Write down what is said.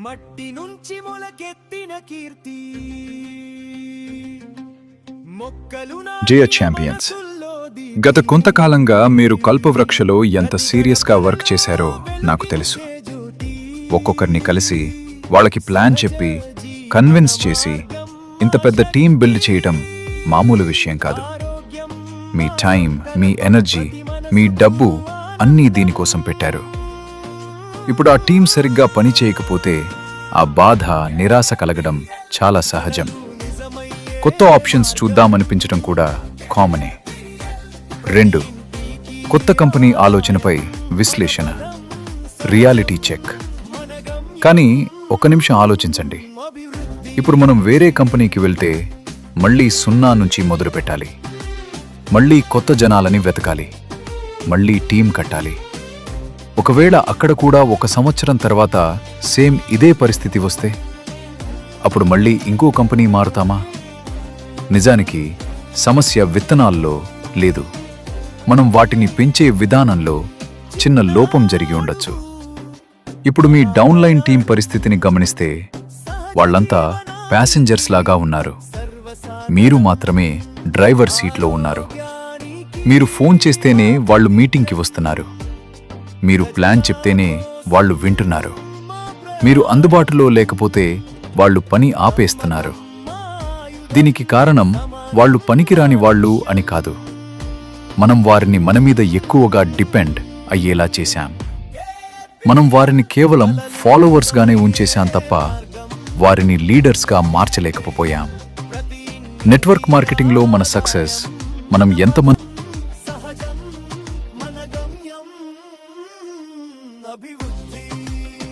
మట్టి నుంచి మొలకెత్తిన కీర్తి మొక్కలు Dear champions, గత కొంతకాలంగా మీరు కల్పవృక్షలో ఎంత సీరియస్గా వర్క్ చేశారో నాకు తెలుసు. ఒక్కొక్కరిని కలిసి వాళ్ళకి ప్లాన్ చెప్పి కన్విన్స్ చేసి ఇంత పెద్ద టీం బిల్డ్ చేయటం మామూలు విషయం కాదు. మీ టైం, మీ ఎనర్జీ, మీ డబ్బు అన్నీ దీనికోసం పెట్టారు. ఇప్పుడు ఆ టీం సరిగ్గా పని చేయకపోతే ఆ బాధ, నిరాశ కలగడం చాలా సహజం. కొత్త ఆప్షన్స్ చూద్దామనిపించడం కూడా కామనే. 2. కొత్త కంపెనీ ఆలోచనపై విశ్లేషణ, రియాలిటీ చెక్. కానీ ఒక్క నిమిషం ఆలోచించండి. ఇప్పుడు మనం వేరే కంపెనీకి వెళ్తే మళ్ళీ 0 నుంచి మొదలు పెట్టాలి. మళ్ళీ కొత్త జనాలని వెతకాలి. మళ్ళీ టీం కట్టాలి. ఒకవేళ అక్కడ కూడా 1 సంవత్సరం తర్వాత సేమ్ ఇదే పరిస్థితి వస్తే అప్పుడు మళ్ళీ ఇంకో కంపెనీ మారుతామా? నిజానికి సమస్య విత్తనాల్లో లేదు, మనం వాటిని పెంచే విధానంలో చిన్న లోపం జరిగి ఉండొచ్చు. ఇప్పుడు మీ డౌన్లైన్ టీం పరిస్థితిని గమనిస్తే వాళ్ళంతా ప్యాసింజర్స్ లాగా ఉన్నారు. మీరు మాత్రమే డ్రైవర్ సీట్లో ఉన్నారు. మీరు ఫోన్ చేస్తేనే వాళ్ళు మీటింగ్కి వస్తున్నారు. మీరు ప్లాన్ చెప్తేనే వాళ్ళు వింటున్నారు. మీరు అందుబాటులో లేకపోతే వాళ్ళు పని ఆపేస్తున్నారు. దీనికి కారణం వాళ్ళు పనికిరాని వాళ్ళు అని కాదు, మనం వారిని మన మీద ఎక్కువగా డిపెండ్ అయ్యేలా చేశాం. మనం వారిని కేవలం ఫాలోవర్స్గానే ఉంచేశాం తప్ప వారిని లీడర్స్గా మార్చలేకపోయాం. నెట్వర్క్ మార్కెటింగ్లో మన సక్సెస్ మనం ఎంతమంది